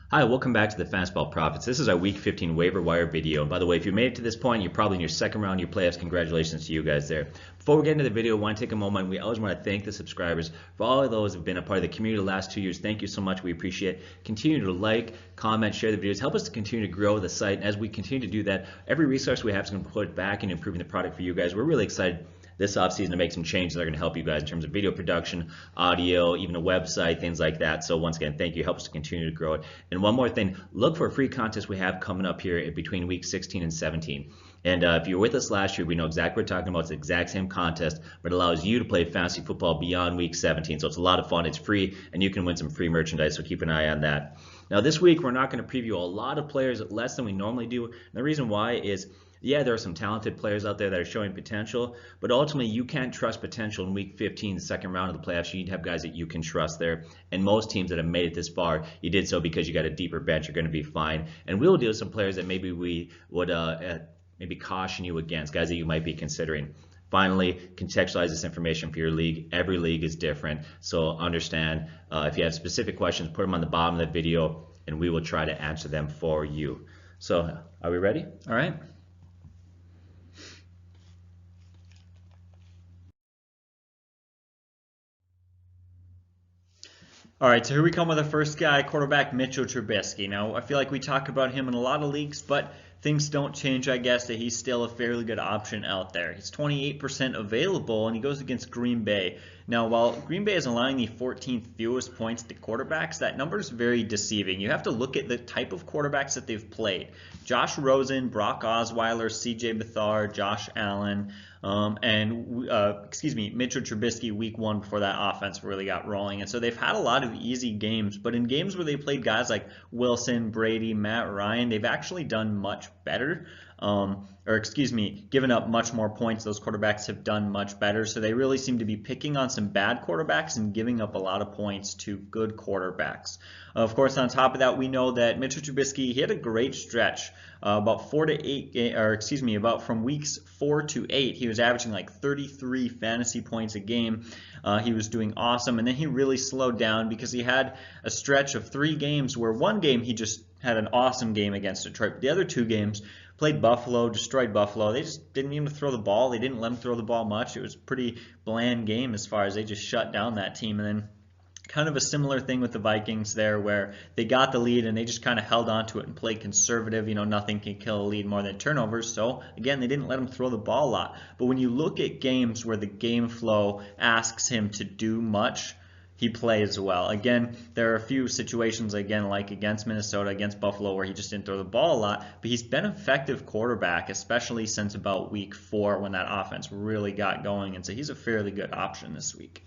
Hi, welcome back to the Fastball Profits. This is our Week 15 waiver wire video. And by the way, if you made it to this point, you're probably in your second round of your playoffs. Congratulations to you guys there. Before we get into the video, I want to take a moment. We always want to thank the subscribers for all of those who have been a part of the community the last 2 years. Thank you so much. We appreciate it. Continue to like, comment, share the videos. Help us to continue to grow the site. And as we continue to do that, every resource we have is going to put back into improving the product for you guys. We're really excited this offseason to make some changes that are going to help you guys in terms of video production, audio, even a website, things like that. So once again, thank you. Help us to continue to grow it. And one more thing, look for a free contest we have coming up here between week 16 and 17. And if you were with us last year, we know exactly what we're talking about. It's the exact same contest, but it allows you to play fantasy football beyond week 17. So it's a lot of fun. It's free, and you can win some free merchandise, so keep an eye on that. Now this week, we're not going to preview a lot of players, less than we normally do. And the reason why is, yeah, there are some talented players out there that are showing potential, but ultimately you can't trust potential in week 15, the second round of the playoffs. You need to have guys that you can trust there. And most teams that have made it this far, you did so because you got a deeper bench. You're going to be fine. And we'll deal with some players that maybe we would maybe caution you against, guys that you might be considering. Finally, contextualize this information for your league. Every league is different, so understand. If you have specific questions, put them on the bottom of the video, and we will try to answer them for you. So, are we ready? All right. All right, so here we come with our first guy, quarterback Mitchell Trubisky. Now, I feel like we talk about him in a lot of leagues, but things don't change, I guess, that he's still a fairly good option out there. He's 28% available, and he goes against Green Bay. Now, while Green Bay is allowing the 14th fewest points to quarterbacks, that number is very deceiving. You have to look at the type of quarterbacks that they've played. Josh Rosen, Brock Osweiler, C.J. Beathard, Josh Allen, Mitchell Trubisky week 1 before that offense really got rolling. And so they've had a lot of easy games, but in games where they played guys like Wilson, Brady, Matt Ryan, they've actually done much better. Given up much more points. Those quarterbacks have done much better. So they really seem to be picking on some bad quarterbacks and giving up a lot of points to good quarterbacks. Of course, on top of that, we know that Mitchell Trubisky, he had a great stretch. About from weeks 4 to 8, he was averaging like 33 fantasy points a game. He was doing awesome, and then he really slowed down because he had a stretch of 3 games where one game he just had an awesome game against Detroit. The other 2 games, played Buffalo, destroyed Buffalo. They just didn't even throw the ball. They didn't let him throw the ball much. It was a pretty bland game as far as they just shut down that team. And then kind of a similar thing with the Vikings there, where they got the lead and they just kind of held on to it and played conservative. Nothing can kill a lead more than turnovers. So again, they didn't let him throw the ball a lot. But when you look at games where the game flow asks him to do much, he plays well. Again, there are a few situations, again, like against Minnesota, against Buffalo, where he just didn't throw the ball a lot, but he's been an effective quarterback, especially since about week 4 when that offense really got going, and so he's a fairly good option this week.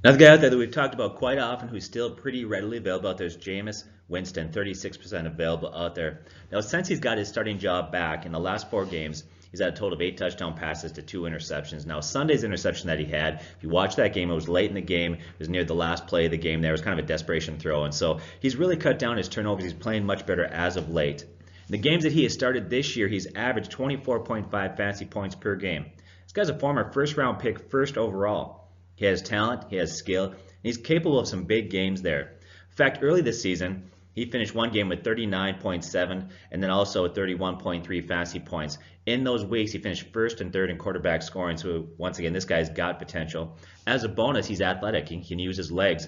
Another guy out there that we've talked about quite often who's still pretty readily available out there is Jameis Winston, 36% available out there. Now, since he's got his starting job back in the last 4 games, he's had a total of 8 touchdown passes to 2 interceptions. Now, Sunday's interception that he had, if you watch that game, it was late in the game. It was near the last play of the game there. It was kind of a desperation throw. And so he's really cut down his turnovers. He's playing much better as of late. In the games that he has started this year, he's averaged 24.5 fantasy points per game. This guy's a former first-round pick, first overall. He has talent, he has skill, and he's capable of some big games there. In fact, early this season, he finished one game with 39.7 and then also 31.3 fantasy points. In those weeks, he finished first and third in quarterback scoring. So once again, this guy's got potential. As a bonus, he's athletic. He can use his legs.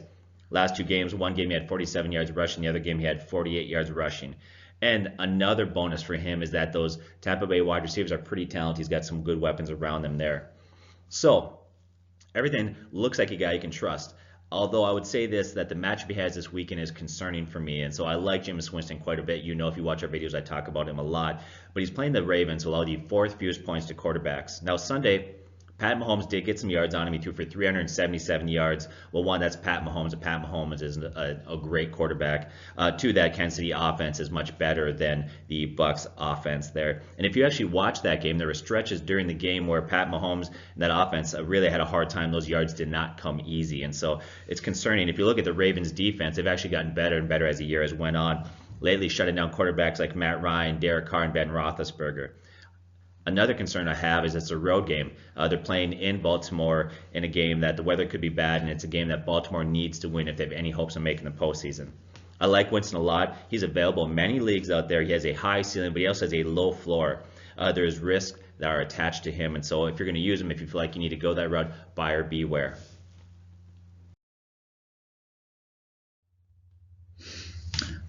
Last 2 games, one game he had 47 yards rushing, the other game he had 48 yards rushing. And another bonus for him is that those Tampa Bay wide receivers are pretty talented. He's got some good weapons around them there. So everything looks like a guy you can trust. Although I would say this, that the matchup he has this weekend is concerning for me. And so I like Jameis Winston quite a bit. If you watch our videos, I talk about him a lot. But he's playing the Ravens, who allow the 4th fewest points to quarterbacks. Now, Sunday, Pat Mahomes did get some yards on him. He threw for 377 yards. Well, one, that's Pat Mahomes, and Pat Mahomes is a great quarterback. 2, that Kansas City offense is much better than the Bucs offense there. And if you actually watch that game, there were stretches during the game where Pat Mahomes and that offense really had a hard time. Those yards did not come easy, and so it's concerning. If you look at the Ravens defense, they've actually gotten better and better as the year has went on. Lately, shutting down quarterbacks like Matt Ryan, Derek Carr, and Ben Roethlisberger. Another concern I have is it's a road game. They're playing in Baltimore in a game that the weather could be bad, and it's a game that Baltimore needs to win if they have any hopes of making the postseason. I like Winston a lot. He's available in many leagues out there. He has a high ceiling, but he also has a low floor. There's risks that are attached to him, and so if you're going to use him, if you feel like you need to go that route, buyer beware.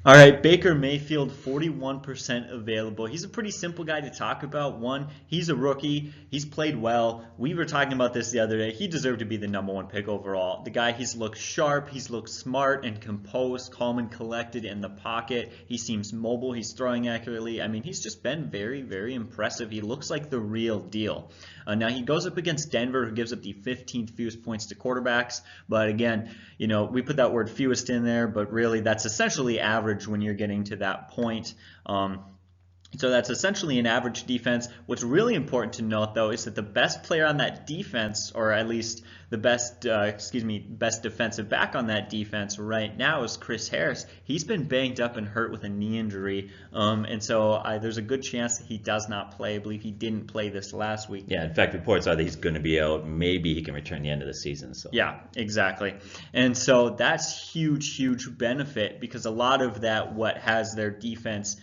All right, Baker Mayfield, 41% available. He's a pretty simple guy to talk about. One, he's a rookie. He's played well. We were talking about this the other day. He deserved to be the #1 pick overall. The guy, he's looked sharp. He's looked smart and composed, calm and collected in the pocket. He seems mobile. He's throwing accurately. I mean, he's just been very, very impressive. He looks like the real deal. Now, he goes up against Denver, who gives up the 15th fewest points to quarterbacks. But again, we put that word fewest in there, but really that's essentially average when you're getting to that point. So that's essentially an average defense. What's really important to note, though, is that the best player on that defense, or at least the best defensive back on that defense right now is Chris Harris. He's been banged up and hurt with a knee injury, and so there's a good chance that he does not play. I believe he didn't play this last week. Yeah, in fact, reports are that he's going to be out. Maybe he can return the end of the season. So. Yeah, exactly. And so that's huge benefit, because a lot of that, what has their defense,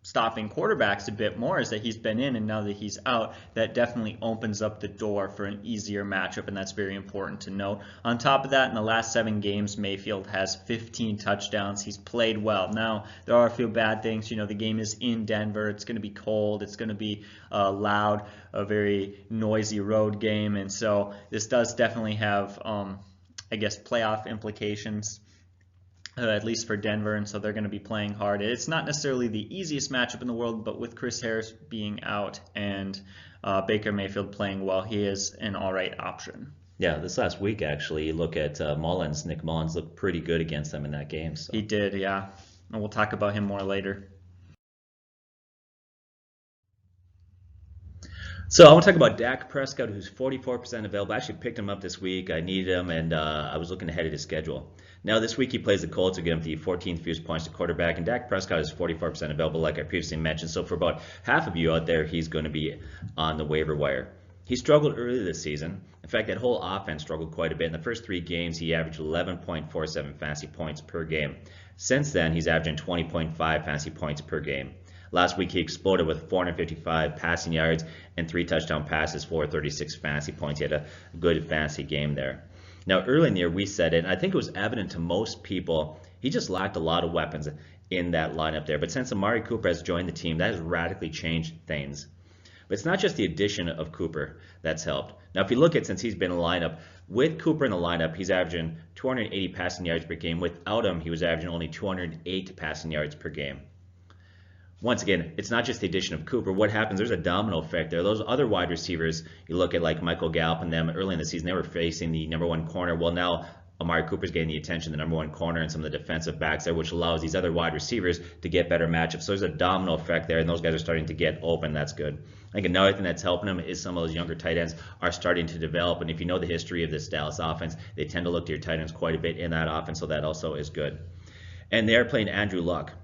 stopping quarterbacks a bit more, is that he's been in, and now that he's out, that definitely opens up the door for an easier matchup, and that's very important to note. On top of that, in the last 7 games, Mayfield has 15 touchdowns. He's played well. Now, there are a few bad things. The game is in Denver. It's going to be cold. It's going to be loud, a very noisy road game, and so this does definitely have, playoff implications. At least for Denver, and so they're going to be playing hard. It's not necessarily the easiest matchup in the world, but with Chris Harris being out and Baker Mayfield playing well, he is an all right option. Yeah, this last week, actually, you look at Mullins. Nick Mullins looked pretty good against them in that game. So. He did, yeah. And we'll talk about him more later. So I want to talk about Dak Prescott, who's 44% available. I actually picked him up this week. I needed him, and I was looking ahead of his schedule. Now this week he plays the Colts, who give him the 14th fewest points to quarterback, and Dak Prescott is 44% available, like I previously mentioned. So for about half of you out there, he's going to be on the waiver wire. He struggled early this season. In fact, that whole offense struggled quite a bit. In the first 3 games, he averaged 11.47 fantasy points per game. Since then, he's averaging 20.5 fantasy points per game. Last week, he exploded with 455 passing yards and 3 touchdown passes for 36 fantasy points. He had a good fantasy game there. Now, early in the year, we said it, and I think it was evident to most people, he just lacked a lot of weapons in that lineup there. But since Amari Cooper has joined the team, that has radically changed things. But it's not just the addition of Cooper that's helped. Now, if you look at since he's been in the lineup, with Cooper in the lineup, he's averaging 280 passing yards per game. Without him, he was averaging only 208 passing yards per game. Once again, it's not just the addition of Cooper. What happens, there's a domino effect there. Those other wide receivers, you look at like Michael Gallup and them early in the season, they were facing the #1 corner. Well, now Amari Cooper's getting the attention, the #1 corner, and some of the defensive backs there, which allows these other wide receivers to get better matchups. So there's a domino effect there, and those guys are starting to get open. That's good. I think another thing that's helping them is some of those younger tight ends are starting to develop. And if you know the history of this Dallas offense, they tend to look to your tight ends quite a bit in that offense, so that also is good. And they're playing Andrew Luck.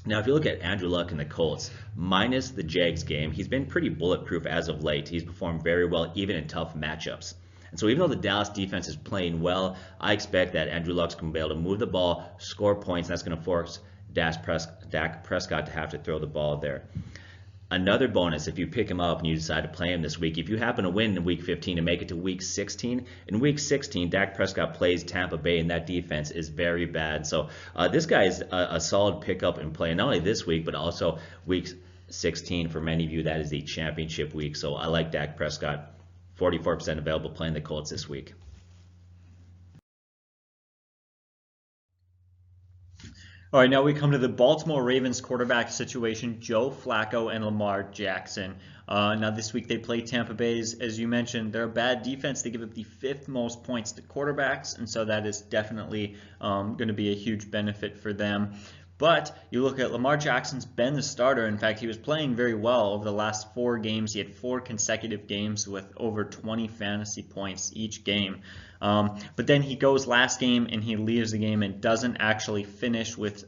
Now, if you look at Andrew Luck and the Colts, minus the Jags game, he's been pretty bulletproof as of late. He's performed very well, even in tough matchups. And so even though the Dallas defense is playing well, I expect that Andrew Luck's going to be able to move the ball, score points, and that's going to force Dak Prescott to have to throw the ball there. Another bonus, if you pick him up and you decide to play him this week, if you happen to win in Week 15 and make it to Week 16, in Week 16, Dak Prescott plays Tampa Bay, and that defense is very bad. So this guy is a solid pickup and play, not only this week, but also Week 16. For many of you, that is the championship week. So I like Dak Prescott, 44% available playing the Colts this week. All right, now we come to the Baltimore Ravens quarterback situation, Joe Flacco and Lamar Jackson. Now this week they play Tampa Bay. As you mentioned, they're a bad defense. They give up the 5th most points to quarterbacks, and so that is definitely going to be a huge benefit for them. But you look at Lamar Jackson's been the starter. In fact, he was playing very well over the last 4 games. He had 4 consecutive games with over 20 fantasy points each game. But then he goes last game and he leaves the game and doesn't actually finish with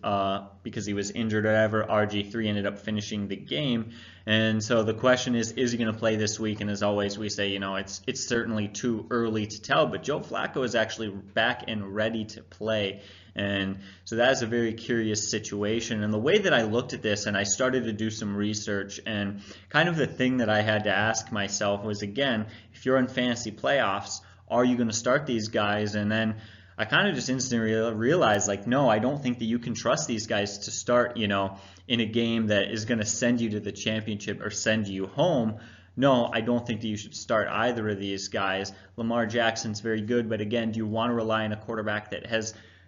because he was injured or whatever. RG3 ended up finishing the game. And so the question is he going to play this week? And as always, we say, it's certainly too early to tell, but Joe Flacco is actually back and ready to play. And so that is a very curious situation. And the way that I looked at this, and I started to do some research, and kind of the thing that I had to ask myself was, again, if you're in fantasy playoffs, are you going to start these guys? And then I kind of just instantly realized, like, no, I don't think that you can trust these guys to start, in a game that is going to send you to the championship or send you home. No, I don't think that you should start either of these guys. Lamar Jackson's very good, but again, do you want to rely on a quarterback that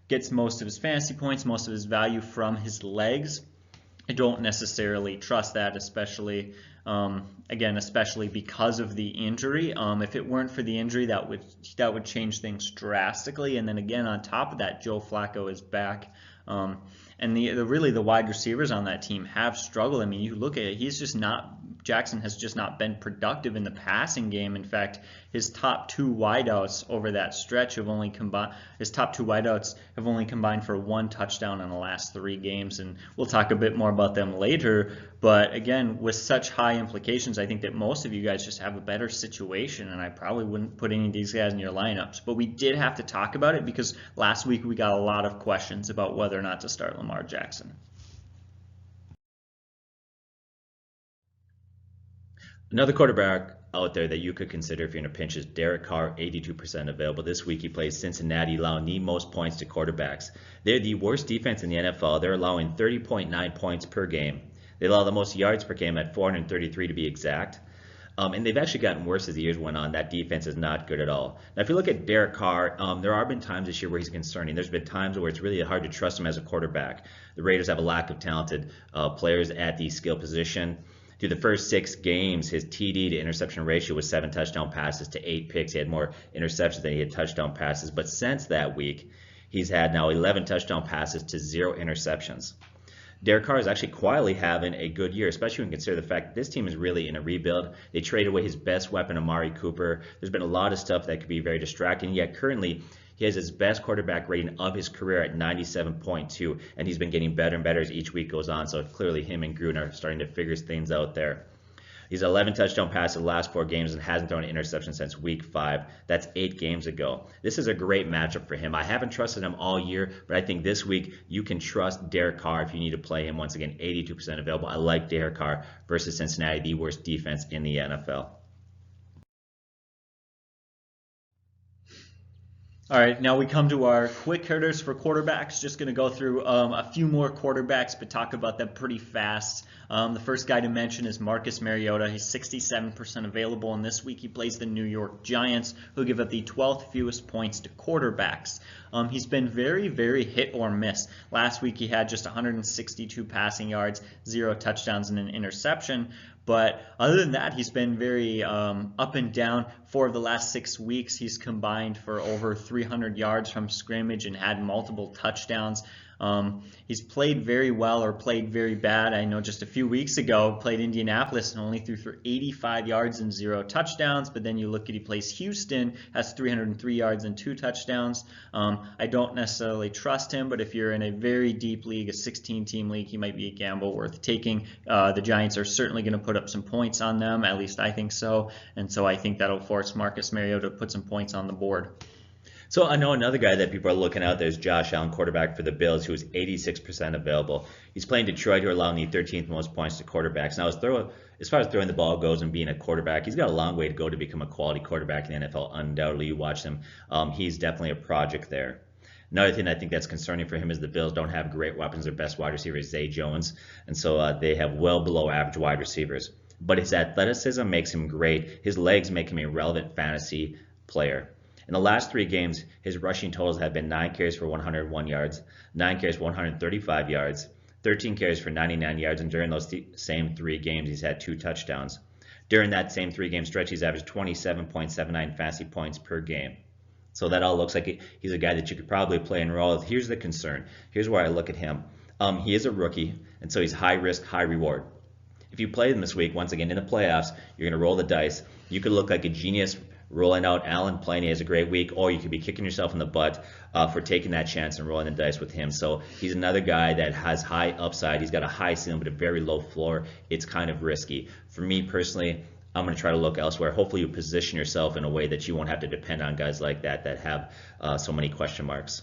gets most of his fantasy points, most of his value from his legs? I don't necessarily trust that, especially because of the injury. If it weren't for the injury, that would change things drastically. And then again, on top of that, Joe Flacco is back. And the wide receivers on that team have struggled. I mean, you look at it, Jackson has just not been productive in the passing game. In fact, his top two wideouts over that stretch have only combined for one touchdown in the last 3 games, and we'll talk a bit more about them later. But again, with such high implications, I think that most of you guys just have a better situation, and I probably wouldn't put any of these guys in your lineups. But we did have to talk about it because last week we got a lot of questions about whether or not to start Lamar Jackson. Another quarterback out there that you could consider if you're in a pinch is Derek Carr, 82% available. This week he plays Cincinnati, allowing the most points to quarterbacks. They're the worst defense in the NFL. They're allowing 30.9 points per game. They allow the most yards per game at 433 to be exact. And they've actually gotten worse as the years went on. That defense is not good at all. Now, if you look at Derek Carr, there have been times this year where he's concerning. There's been times where it's really hard to trust him as a quarterback. The Raiders have a lack of talented players at the skill position. Through the first 6 games, his TD to interception ratio was 7 touchdown passes to 8 picks. He had more interceptions than he had touchdown passes. But since that week, he's had now 11 touchdown passes to 0 interceptions. Derek Carr is actually quietly having a good year, especially when you consider the fact that this team is really in a rebuild. They traded away his best weapon, Amari Cooper. There's been a lot of stuff that could be very distracting, yet currently he has his best quarterback rating of his career at 97.2, and he's been getting better and better as each week goes on, so clearly him and Gruden are starting to figure things out there. He's 11 touchdown passes in the last 4 games and hasn't thrown an interception since week 5. That's 8 games ago. This is a great matchup for him. I haven't trusted him all year, but I think this week you can trust Derek Carr if you need to play him. Once again, 82% available. I like Derek Carr versus Cincinnati, the worst defense in the NFL. All right, now we come to our quick hitters for quarterbacks. Just going to go through a few more quarterbacks, but talk about them pretty fast. The first guy to mention is Marcus Mariota. He's 67% available, and this week he plays the New York Giants, who give up the 12th fewest points to quarterbacks. He's been very, very hit or miss. Last week he had just 162 passing yards, 0 touchdowns, and an interception. But other than that, he's been very up and down. 4 of the last 6 weeks, he's combined for over 300 yards from scrimmage and had multiple touchdowns. He's played very well or played very bad. I know just a few weeks ago, played Indianapolis and only threw for 85 yards and 0 touchdowns. But then you look at he plays Houston, has 303 yards and 2 touchdowns. I don't necessarily trust him, but if you're in a very deep league, a 16-team league, he might be a gamble worth taking. The Giants are certainly going to put up some points on them. At least I think so. And so I think that'll force Marcus Mariota to put some points on the board. So I know another guy that people are looking at there is Josh Allen, quarterback for the Bills, who is 86% available. He's playing Detroit, who are allowing the 13th most points to quarterbacks. Now, as far as throwing the ball goes and being a quarterback, he's got a long way to go to become a quality quarterback in the NFL. Undoubtedly, you watch him. He's definitely a project there. Another thing I think that's concerning for him is the Bills don't have great weapons. Their best wide receiver is Zay Jones, and so they have well below average wide receivers. But his athleticism makes him great. His legs make him a relevant fantasy player. In the last 3 games, his rushing totals have been 9 carries for 101 yards, 9 carries for 135 yards, 13 carries for 99 yards, and during those same 3 games, he's had 2 touchdowns. During that same 3-game stretch, he's averaged 27.79 fantasy points per game. So that all looks like he's a guy that you could probably play and roll with. Here's the concern. Here's where I look at him. He is a rookie, and so he's high risk, high reward. If you play him this week, once again in the playoffs, you're going to roll the dice. You could look like a genius rolling out Allen playing, he has a great week, or you could be kicking yourself in the butt for taking that chance and rolling the dice with him. So he's another guy that has high upside. He's got a high ceiling but a very low floor. It's kind of risky. For me personally, I'm going to try to look elsewhere. Hopefully you position yourself in a way that you won't have to depend on guys like that have so many question marks.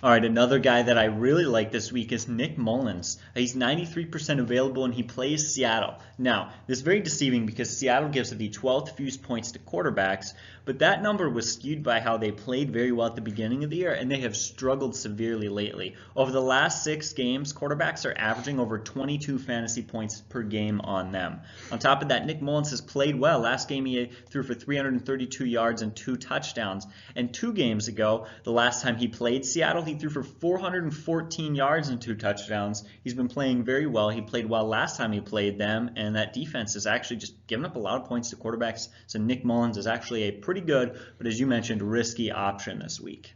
All right, another guy that I really like this week is Nick Mullins. He's 93% available and he plays Seattle. Now, this is very deceiving because Seattle gives the 12th fewest points to quarterbacks, but that number was skewed by how they played very well at the beginning of the year and they have struggled severely lately. Over the last 6 games, quarterbacks are averaging over 22 fantasy points per game on them. On top of that, Nick Mullins has played well. Last game he threw for 332 yards and 2 touchdowns. And 2 games ago, the last time he played Seattle, he threw for 414 yards and 2 touchdowns. He's been playing very well. He played well last time he played them, and that defense has actually just given up a lot of points to quarterbacks. So Nick Mullins is actually a pretty good, but as you mentioned, risky option this week.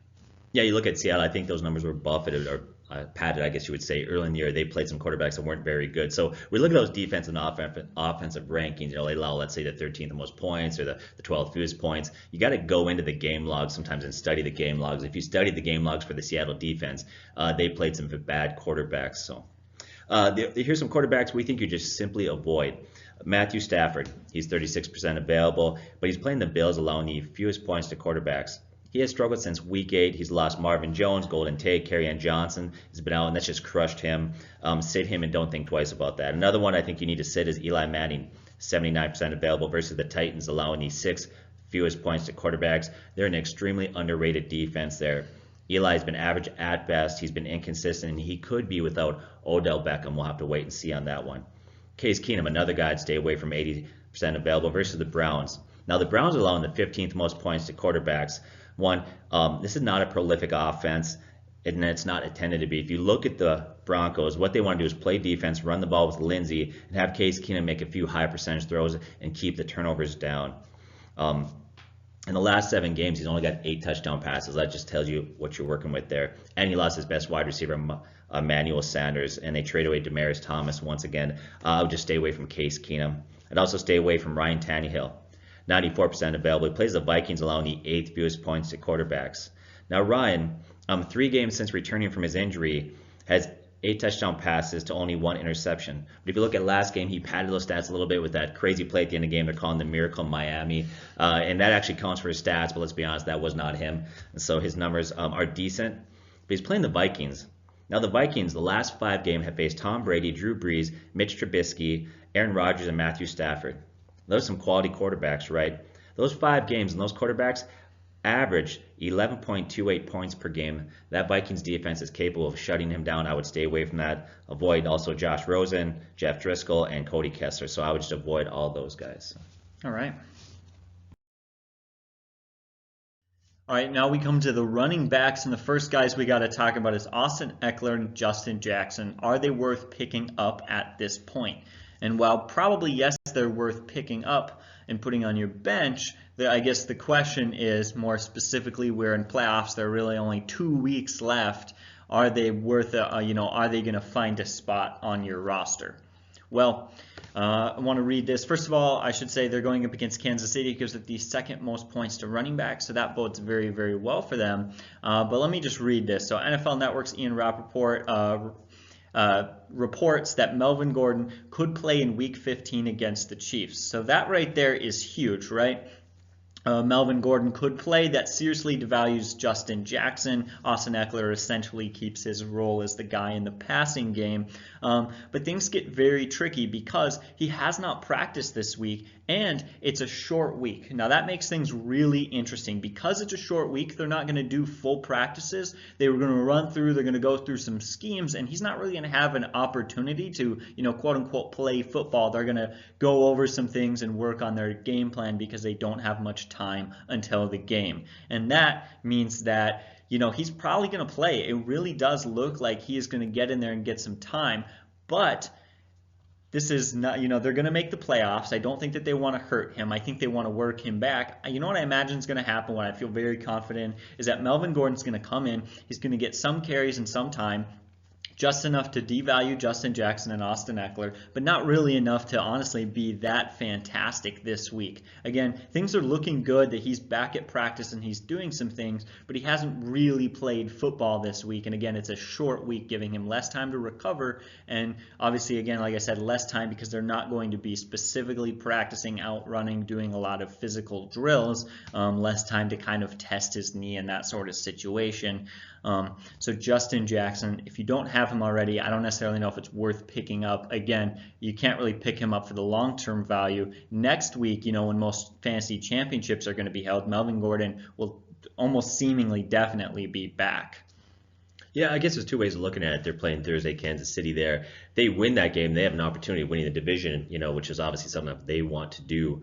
Yeah, you look at Seattle, I think those numbers were buffeted or padded, I guess you would say, early in the year. They played some quarterbacks that weren't very good. So we look at those defensive and offensive rankings. They allow, let's say, the 13th most points or the 12th fewest points. You got to go into the game logs sometimes and study the game logs. If you study the game logs for the Seattle defense, they played some bad quarterbacks. So here's some quarterbacks we think you just simply avoid. Matthew Stafford, he's 36% available, but he's playing the Bills, allowing the fewest points to quarterbacks. He has struggled since week 8. He's lost Marvin Jones, Golden Tate, Kerryon Johnson has been out, and that's just crushed him. Sit him and don't think twice about that. Another one I think you need to sit is Eli Manning, 79% available versus the Titans, allowing the 6th fewest points to quarterbacks. They're an extremely underrated defense there. Eli's been average at best. He's been inconsistent, and he could be without Odell Beckham. We'll have to wait and see on that one. Case Keenum, another guy I'd stay away from, 80% available versus the Browns. Now, the Browns are allowing the 15th most points to quarterbacks. This is not a prolific offense, and it's not intended to be. If you look at the Broncos, what they want to do is play defense, run the ball with Lindsey, and have Case Keenum make a few high percentage throws and keep the turnovers down. In the last 7 games, he's only got 8 touchdown passes. That just tells you what you're working with there. And he lost his best wide receiver, Emmanuel Sanders, and they trade away Demaryius Thomas once again. I would just stay away from Case Keenum. I'd also stay away from Ryan Tannehill. 94% available. He plays the Vikings, allowing the 8th fewest points to quarterbacks. Now Ryan, 3 games since returning from his injury, has 8 touchdown passes to only 1 interception. But if you look at last game, he padded those stats a little bit with that crazy play at the end of the game. They're calling the Miracle Miami, and that actually counts for his stats. But let's be honest, that was not him. And so his numbers are decent. But he's playing the Vikings. Now the Vikings, the last 5 games, have faced Tom Brady, Drew Brees, Mitch Trubisky, Aaron Rodgers, and Matthew Stafford. Those are some quality quarterbacks, right? Those 5 games and those quarterbacks average 11.28 points per game. That Vikings defense is capable of shutting him down. I would stay away from that. Avoid also Josh Rosen, Jeff Driscoll, and Cody Kessler. So I would just avoid all those guys. All right. All right, now we come to the running backs, and the first guys we got to talk about is Austin Eckler and Justin Jackson. Are they worth picking up at this point? And while probably, yes, they're worth picking up and putting on your bench, I guess the question is more specifically where in playoffs there are really only 2 weeks left. Are they worth are they going to find a spot on your roster? Well, I want to read this. First of all, I should say they're going up against Kansas City, gives it the 2nd most points to running back, so that bodes very, very well for them. But let me just read this. So NFL Network's Ian Rappaport reports that Melvin Gordon could play in Week 15 against the Chiefs. So that right there is huge, right? Melvin Gordon could play. That seriously devalues Justin Jackson. Austin Eckler essentially keeps his role as the guy in the passing game. But things get very tricky because he has not practiced this week and it's a short week. Now that makes things really interesting. Because it's a short week, they're not going to do full practices. They're going to go through some schemes, and he's not really going to have an opportunity to, quote unquote, play football. They're going to go over some things and work on their game plan because they don't have much time until the game. And that means that he's probably going to play. It really does look like he is going to get in there and get some time, but this is not, they're going to make the playoffs. I don't think that they want to hurt him. I think they want to work him back. What I imagine is going to happen, what I feel very confident is that Melvin Gordon's going to come in. He's going to get some carries and some time. just enough to devalue Justin Jackson and Austin Eckler, but not really enough to honestly be that fantastic this week. Again, things are looking good that he's back at practice and he's doing some things, but he hasn't really played football this week. And again, it's a short week, giving him less time to recover. And obviously, again, like I said, less time because they're not going to be specifically practicing out running, doing a lot of physical drills, less time to kind of test his knee in that sort of situation. So Justin Jackson, if you don't have him already, I don't necessarily know if it's worth picking up. Again, you can't really pick him up for the long-term value. Next week, when most fantasy championships are going to be held, Melvin Gordon will almost seemingly definitely be back. Yeah, I guess there's two ways of looking at it. They're playing Thursday, Kansas City there. They win that game, they have an opportunity of winning the division, which is obviously something that they want to do,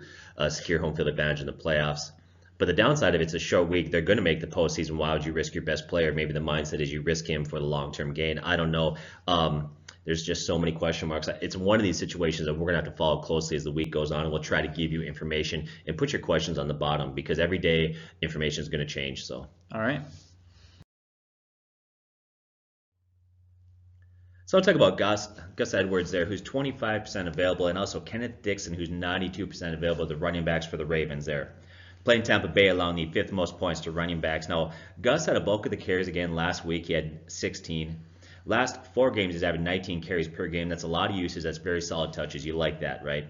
secure home field advantage in the playoffs. But the downside of it's a short week. They're going to make the postseason. Why would you risk your best player? Maybe the mindset is you risk him for the long-term gain. I don't know. There's just so many question marks. It's one of these situations that we're going to have to follow closely as the week goes on, and we'll try to give you information and put your questions on the bottom because every day information is going to change. So, all right. So I'll talk about Gus Edwards there, who's 25% available, and also Kenneth Dixon, who's 92% available, the running backs for the Ravens there. Playing Tampa Bay, allowing the 5th most points to running backs. Now, Gus had a bulk of the carries again last week. He had 16. Last 4 games, he's having 19 carries per game. That's a lot of uses. That's very solid touches. You like that, right?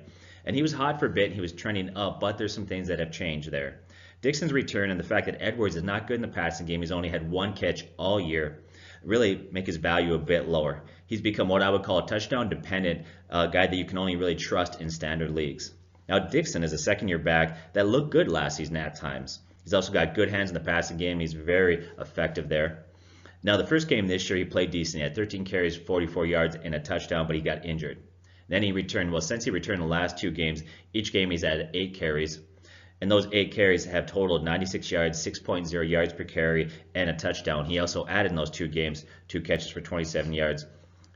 And he was hot for a bit. He was trending up, but there's some things that have changed there. Dixon's return and the fact that Edwards is not good in the passing game. He's only had 1 catch all year. Really make his value a bit lower. He's become what I would call a touchdown-dependent guy that you can only really trust in standard leagues. Now, Dixon is a second-year back that looked good last season at times. He's also got good hands in the passing game. He's very effective there. Now, the first game this year, he played decent. He had 13 carries, 44 yards, and a touchdown, but he got injured. Then he returned. Well, since he returned the last 2 games, each game he's had 8 carries. And those 8 carries have totaled 96 yards, 6.0 yards per carry, and a touchdown. He also added in those 2 games 2 catches for 27 yards.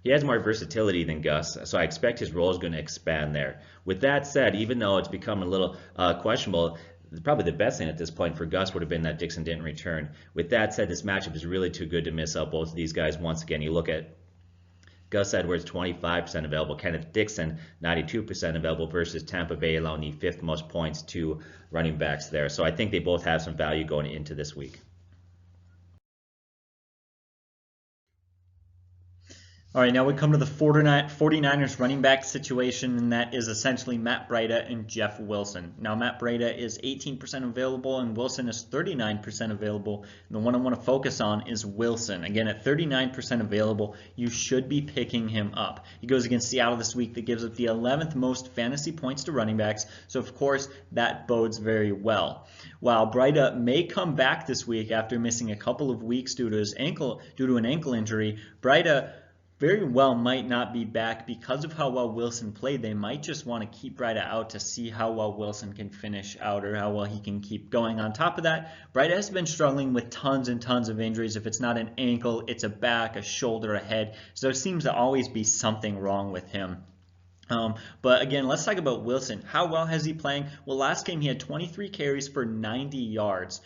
He has more versatility than Gus, so I expect his role is going to expand there. With that said, even though it's become a little questionable, probably the best thing at this point for Gus would have been that Dixon didn't return. With that said, this matchup is really too good to miss out both of these guys. Once again, you look at Gus Edwards, 25% available. Kenneth Dixon, 92% available versus Tampa Bay allowing the 5th most points to running backs there. So I think they both have some value going into this week. All right, now we come to the 49ers running back situation, and that is essentially Matt Breida and Jeff Wilson. Now, Matt Breida is 18% available, and Wilson is 39% available. And the one I want to focus on is Wilson. Again, at 39% available, you should be picking him up. He goes against Seattle this week that gives up the 11th most fantasy points to running backs, so of course, that bodes very well. While Breida may come back this week after missing a couple of weeks due to an ankle injury, Breida very well might not be back because of how well Wilson played. They might just want to keep Breida out to see how well Wilson can finish out or how well he can keep going. On top of that, Breida has been struggling with tons and tons of injuries. If it's not an ankle, it's a back, a shoulder, a head. So there seems to always be something wrong with him. But again, let's talk about Wilson. How well has he playing? Well, last game he had 23 carries for 90 yards.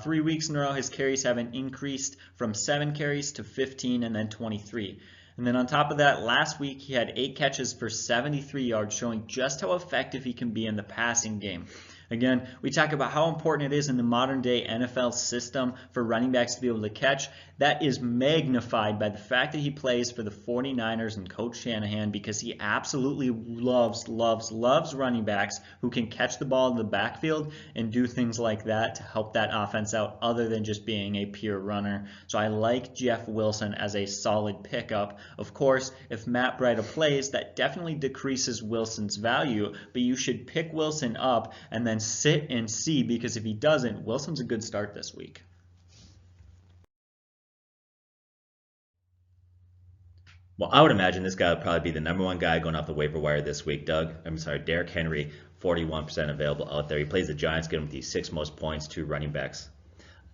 3 weeks in a row, his carries haven't increased from 7 carries to 15 and then 23. And then on top of that, last week he had 8 catches for 73 yards, showing just how effective he can be in the passing game. Again, we talk about how important it is in the modern day NFL system for running backs to be able to catch. That is magnified by the fact that he plays for the 49ers and Coach Shanahan, because he absolutely loves running backs who can catch the ball in the backfield and do things like that to help that offense out other than just being a pure runner. So I like Jeff Wilson as a solid pickup. Of course, if Matt Breida plays, that definitely decreases Wilson's value, but you should pick Wilson up and then sit and see, because if he doesn't, Wilson's a good start this week. Well, I would imagine this guy would probably be the number 1 guy going off the waiver wire this week. Derrick Henry, 41% available out there. He plays the Giants, getting him the 6th most points to running backs.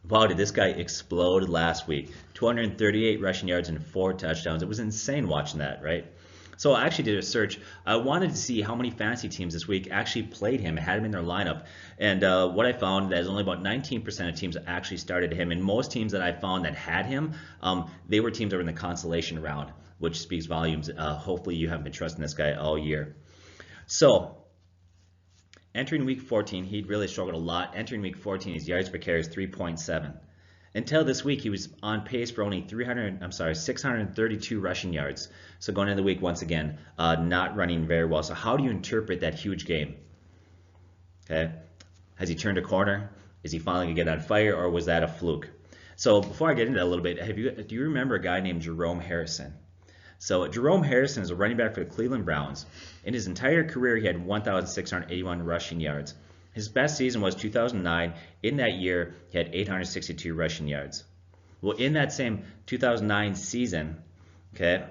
Wow, did this guy explode last week. 238 rushing yards and 4 touchdowns. It was insane watching that, right? So I actually did a search. I wanted to see how many fantasy teams this week actually played him and had him in their lineup. And what I found is only about 19% of teams actually started him. And most teams that I found that had him, they were teams that were in the consolation round. which speaks volumes. Hopefully you haven't been trusting this guy all year. So entering week 14, he'd really struggled a lot. Entering week 14, his yards per carry is 3.7. Until this week, he was on pace for only 632 rushing yards. So going into the week, once again, not running very well. So how do you interpret that huge game? Okay, has he turned a corner? Is he finally gonna get on fire, or was that a fluke? So before I get into that a little bit, do you remember a guy named Jerome Harrison? So Jerome Harrison is a running back for the Cleveland Browns. In his entire career, he had 1,681 rushing yards. His best season was 2009. In that year, he had 862 rushing yards. Well, in that same 2009 season, okay,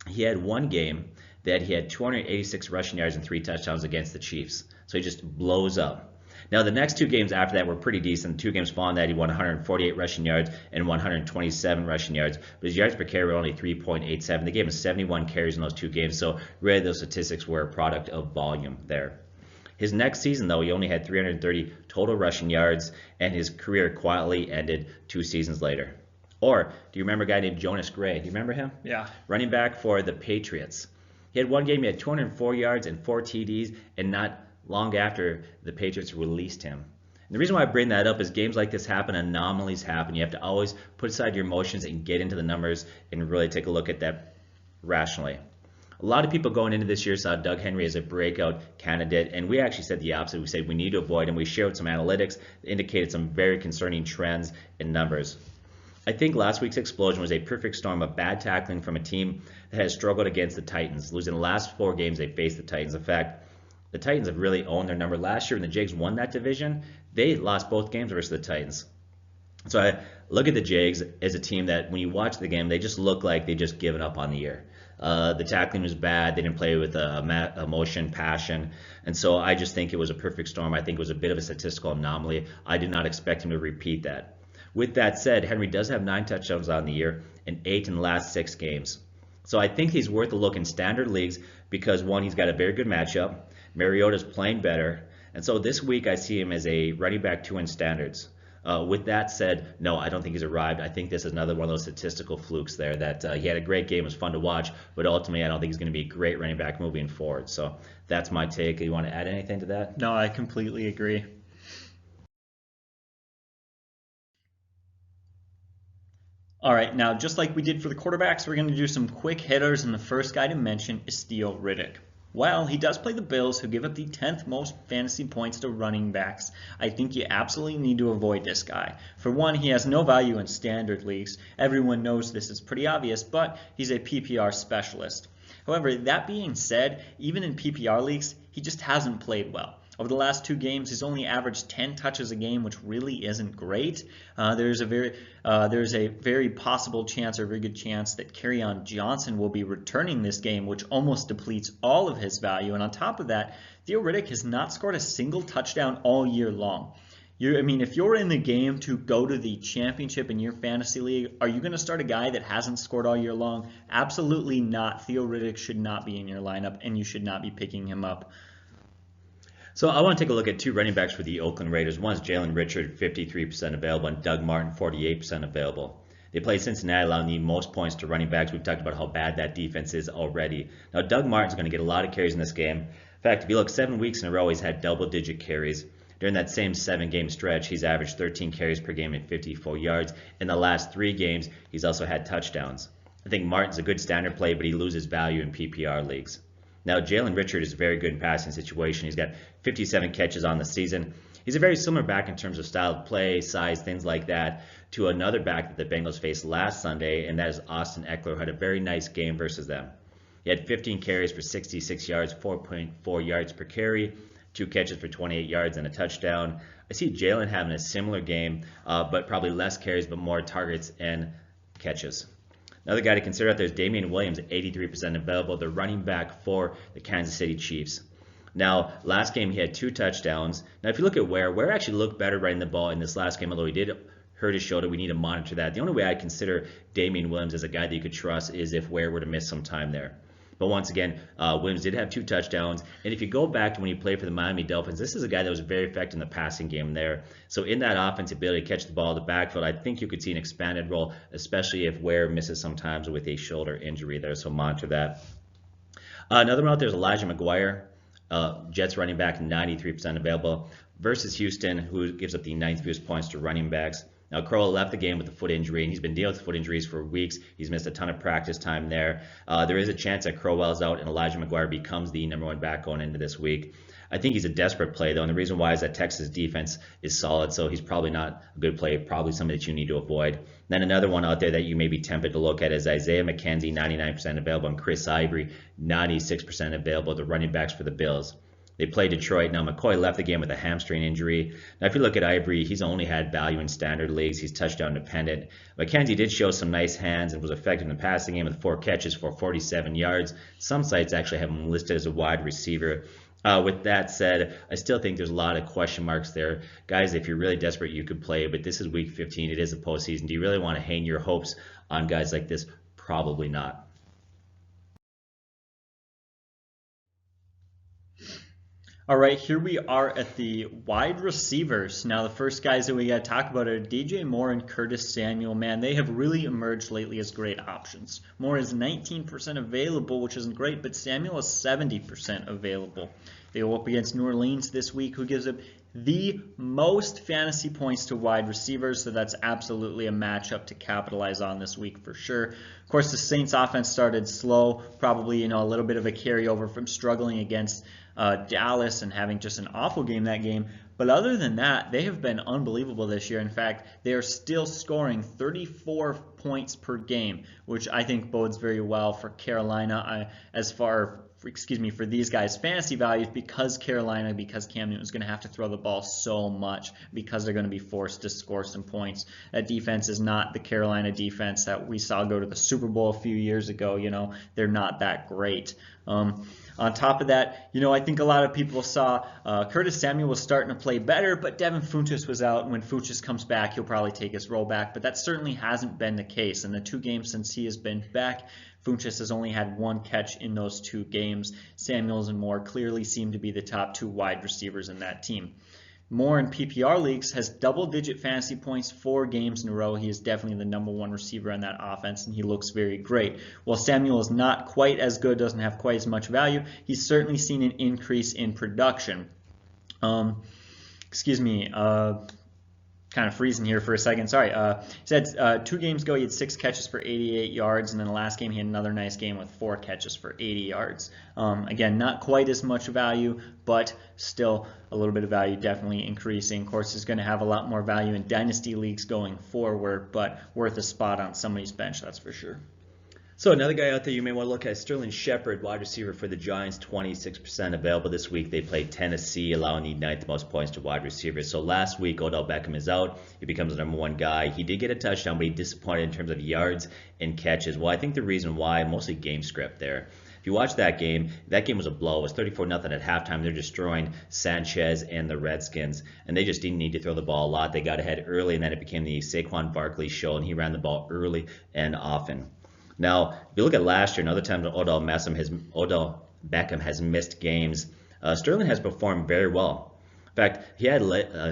he had one game that he had 286 rushing yards and 3 touchdowns against the Chiefs. So he just blows up. Now, the next 2 games after that were pretty decent. 2 games following that, he won 148 rushing yards and 127 rushing yards. But his yards per carry were only 3.87. They gave him 71 carries in those 2 games. So really, those statistics were a product of volume there. His next season, though, he only had 330 total rushing yards, and his career quietly ended 2 seasons later. Or, do you remember a guy named Jonas Gray? Do you remember him? Yeah. Running back for the Patriots. He had one game, he had 204 yards and 4 TDs, and not long after the Patriots released him. And the reason why I bring that up is games like this happen, anomalies happen. You have to always put aside your emotions and get into the numbers and really take a look at that rationally. A lot of people going into this year saw Doug Henry as a breakout candidate, and we actually said the opposite. We said we need to avoid him. We shared some analytics that indicated some very concerning trends in numbers. I think last week's explosion was a perfect storm of bad tackling from a team that has struggled against the Titans. Losing the last 4 games they faced the Titans. In fact, the Titans have really owned their number. Last year when the Jags won that division, they lost both games versus the Titans. So I look at the Jags as a team that when you watch the game, they just look like they just given up on the year. The tackling was bad. They didn't play with emotion, passion. And so I just think it was a perfect storm. I think it was a bit of a statistical anomaly. I did not expect him to repeat that. With that said, Henry does have 9 touchdowns on the year and 8 in the last 6 games. So I think he's worth a look in standard leagues because, one, he's got a very good matchup. Mariota's playing better. And so this week I see him as a running back 2 in standards. With that said, no, I don't think he's arrived. I think this is another one of those statistical flukes there that he had a great game, it was fun to watch, but ultimately I don't think he's going to be a great running back moving forward. So that's my take. You want to add anything to that? No, I completely agree. All right, now just like we did for the quarterbacks, we're going to do some quick hitters, and the first guy to mention is Theo Riddick. While he does play the Bills, who give up the 10th most fantasy points to running backs, I think you absolutely need to avoid this guy. For one, he has no value in standard leagues. Everyone knows this is pretty obvious, but he's a PPR specialist. However, that being said, even in PPR leagues, he just hasn't played well. Over the last 2 games, he's only averaged 10 touches a game, which really isn't great. There's a very possible chance, or a very good chance, that Kerryon Johnson will be returning this game, which almost depletes all of his value. And on top of that, Theo Riddick has not scored a single touchdown all year long. If you're in the game to go to the championship in your fantasy league, are you going to start a guy that hasn't scored all year long? Absolutely not. Theo Riddick should not be in your lineup, and you should not be picking him up. So I want to take a look at 2 running backs for the Oakland Raiders. One is Jalen Richard, 53% available, and Doug Martin, 48% available. They play Cincinnati, allowing the most points to running backs. We've talked about how bad that defense is already. Now, Doug Martin's going to get a lot of carries in this game. In fact, if you look 7 weeks in a row, he's had double-digit carries. During that same 7-game stretch, he's averaged 13 carries per game and 54 yards. In the last 3 games, he's also had touchdowns. I think Martin's a good standard play, but he loses value in PPR leagues. Now, Jalen Richard is very good in passing situation. He's got 57 catches on the season. He's a very similar back in terms of style of play, size, things like that, to another back that the Bengals faced last Sunday, and that is Austin Eckler, who had a very nice game versus them. He had 15 carries for 66 yards, 4.4 yards per carry, 2 catches for 28 yards and a touchdown. I see Jalen having a similar game, but probably less carries, but more targets and catches. Another guy to consider out there is Damian Williams, 83% available, the running back for the Kansas City Chiefs. Now, last game he had 2 touchdowns. Now, if you look at Ware actually looked better running the ball in this last game, although he did hurt his shoulder. We need to monitor that. The only way I consider Damian Williams as a guy that you could trust is if Ware were to miss some time there. But once again, Williams did have 2 touchdowns. And if you go back to when he played for the Miami Dolphins, this is a guy that was very effective in the passing game there. So in that offense, ability to catch the ball in the backfield, I think you could see an expanded role, especially if Ware misses sometimes with a shoulder injury there. So monitor that. Another one out there is Elijah McGuire, Jets running back, 93% available, versus Houston, who gives up the 9th fewest points to running backs. Now, Crowell left the game with a foot injury, and he's been dealing with foot injuries for weeks. He's missed a ton of practice time there. There is a chance that Crowell's out and Elijah McGuire becomes the number 1 back going into this week. I think he's a desperate play, though, and the reason why is that Texas defense is solid, so he's probably not a good play, probably somebody that you need to avoid. Then another one out there that you may be tempted to look at is Isaiah McKenzie, 99% available, and Chris Ivory, 96% available, the running backs for the Bills. They play Detroit. Now, McCoy left the game with a hamstring injury. Now, if you look at Ivory, he's only had value in standard leagues. He's touchdown dependent. McKenzie did show some nice hands and was effective in the passing game with 4 catches for 47 yards. Some sites actually have him listed as a wide receiver. With that said, I still think there's a lot of question marks there. Guys, if you're really desperate, you could play, but this is week 15. It is a postseason. Do you really want to hang your hopes on guys like this? Probably not. All right, here we are at the wide receivers. Now, the first guys that we got to talk about are DJ Moore and Curtis Samuel. Man, they have really emerged lately as great options. Moore is 19% available, which isn't great, but Samuel is 70% available. They go up against New Orleans this week, who gives up the most fantasy points to wide receivers, so that's absolutely a matchup to capitalize on this week for sure. Of course, the Saints offense started slow, probably a little bit of a carryover from struggling against Dallas and having just an awful game that game. But other than that, they have been unbelievable this year. In fact, they are still scoring 34 points per game, which I think bodes very well for Carolina for these guys' fantasy values, because Cam Newton is going to have to throw the ball so much because they're going to be forced to score some points. That defense is not the Carolina defense that we saw go to the Super Bowl a few years ago. They're not that great. On top of that, I think a lot of people saw Curtis Samuel was starting to play better, but Devin Funchess was out. And when Funchess comes back, he'll probably take his role back. But that certainly hasn't been the case. In the 2 games since he has been back, Funchess has only had 1 catch in those 2 games. Samuels and Moore clearly seem to be the top 2 wide receivers in that team. Moore in PPR leagues has double-digit fantasy points 4 games in a row. He is definitely the number 1 receiver on that offense, and he looks very great. While Samuel is not quite as good, doesn't have quite as much value, he's certainly seen an increase in production. Kind of freezing here for a second. Sorry. He said 2 games ago he had 6 catches for 88 yards, and then the last game he had another nice game with 4 catches for 80 yards. Again, not quite as much value, but still a little bit of value, definitely increasing. Of course, he's going to have a lot more value in dynasty leagues going forward, but worth a spot on somebody's bench, that's for sure. So another guy out there you may want to look at is Sterling Shepard, wide receiver for the Giants, 26% available this week. They played Tennessee, allowing the 9th most points to wide receivers. So last week, Odell Beckham is out. He becomes the number 1 guy. He did get a touchdown, but he disappointed in terms of yards and catches. Well, I think the reason why, mostly game script there. If you watch that game was a blow. It was 34-0 at halftime. They're destroying Sanchez and the Redskins, and they just didn't need to throw the ball a lot. They got ahead early, and then it became the Saquon Barkley show, and he ran the ball early and often. Now, if you look at last year and other times Odell Beckham has missed games, Sterling has performed very well. In fact, he had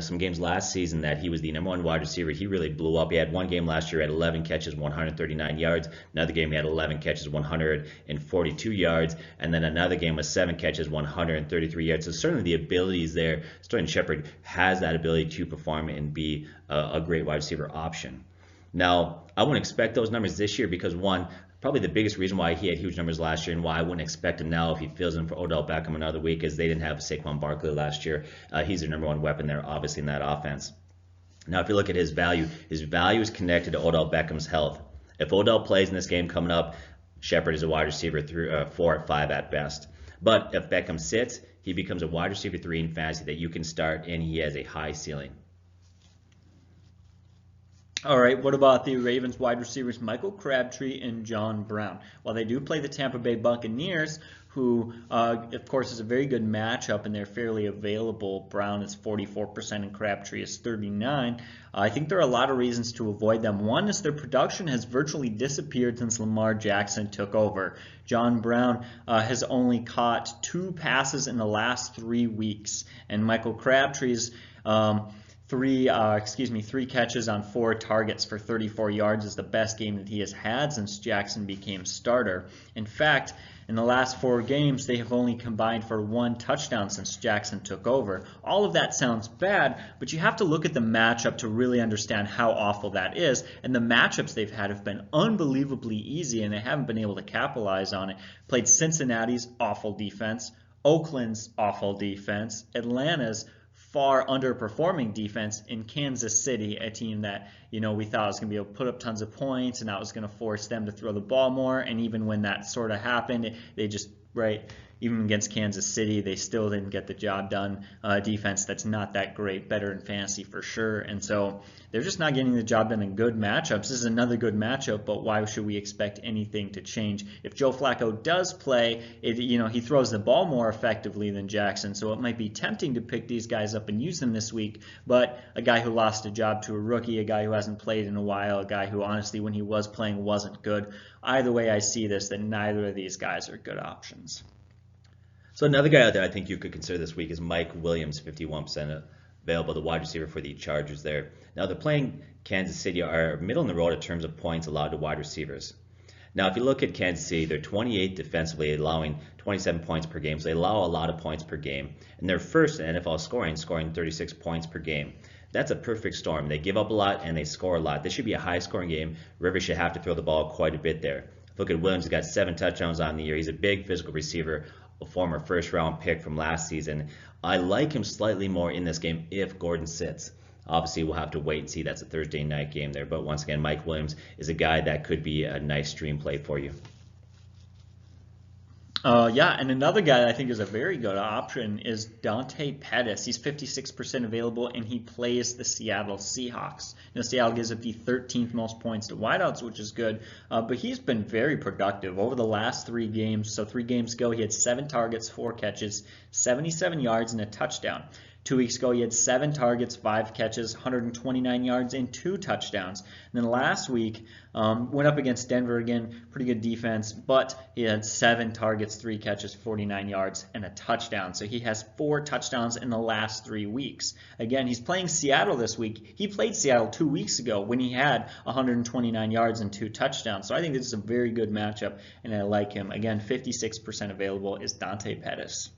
some games last season that he was the number 1 wide receiver. He really blew up. He had 1 game last year, had 11 catches, 139 yards. Another game, he had 11 catches, 142 yards. And then another game with 7 catches, 133 yards. So certainly the ability is there. Sterling Shepard has that ability to perform and be a great wide receiver option. Now, I wouldn't expect those numbers this year because, one, probably the biggest reason why he had huge numbers last year and why I wouldn't expect him now if he fills in for Odell Beckham another week is they didn't have Saquon Barkley last year. He's their number 1 weapon there, obviously, in that offense. Now, if you look at his value is connected to Odell Beckham's health. If Odell plays in this game coming up, Shepard is a wide receiver 4 at 5 at best. But if Beckham sits, he becomes a wide receiver 3 in fantasy that you can start, and he has a high ceiling. All right, what about the Ravens wide receivers Michael Crabtree and John Brown? While they do play the Tampa Bay Buccaneers, who, of course, is a very good matchup, and they're fairly available. Brown is 44% and Crabtree is 39%. I think there are a lot of reasons to avoid them. One is their production has virtually disappeared since Lamar Jackson took over. John Brown has only caught 2 passes in the last 3 weeks, and Michael Crabtree's 3 catches on 4 targets for 34 yards is the best game that he has had since Jackson became starter. In fact, in the last 4 games, they have only combined for 1 touchdown since Jackson took over. All of that sounds bad, but you have to look at the matchup to really understand how awful that is. And the matchups they've had have been unbelievably easy, and they haven't been able to capitalize on it. Played Cincinnati's awful defense, Oakland's awful defense, Atlanta's far underperforming defense, in Kansas City, a team that we thought was going to be able to put up tons of points, and that was going to force them to throw the ball more. And even when that sort of happened, they just even against Kansas City, they still didn't get the job done. Defense that's not that great, better in fantasy for sure. And so they're just not getting the job done in good matchups. This is another good matchup, but why should we expect anything to change? If Joe Flacco does play, he throws the ball more effectively than Jackson, so it might be tempting to pick these guys up and use them this week. But a guy who lost a job to a rookie, a guy who hasn't played in a while, a guy who honestly when he was playing wasn't good. Either way I see this, that neither of these guys are good options. So another guy out there I think you could consider this week is Mike Williams, 51% available, the wide receiver for the Chargers there. Now they're playing Kansas City, are middle in the road in terms of points allowed to wide receivers. Now if you look at Kansas City, they're 28th defensively, allowing 27 points per game, so they allow a lot of points per game. And they're first in NFL scoring 36 points per game. That's a perfect storm. They give up a lot and they score a lot. This should be a high-scoring game. Rivers should have to throw the ball quite a bit there. Look at Williams, he's got 7 touchdowns on the year. He's a big physical receiver, a former first-round pick from last season. I like him slightly more in this game if Gordon sits. Obviously, we'll have to wait and see. That's a Thursday night game there. But once again, Mike Williams is a guy that could be a nice stream play for you. And another guy that I think is a very good option is Dante Pettis. He's 56% available, and he plays the Seattle Seahawks. Seattle gives up the 13th most points to wideouts, which is good, but he's been very productive over the last 3 games. So 3 games ago, he had 7 targets, 4 catches, 77 yards, and a touchdown. 2 weeks ago, he had 7 targets, 5 catches, 129 yards, and 2 touchdowns. And then last week, went up against Denver again, pretty good defense, but he had 7 targets, 3 catches, 49 yards, and a touchdown. So he has 4 touchdowns in the last 3 weeks. Again, he's playing Seattle this week. He played Seattle 2 weeks ago when he had 129 yards and 2 touchdowns. So I think this is a very good matchup, and I like him. Again, 56% available is Dante Pettis.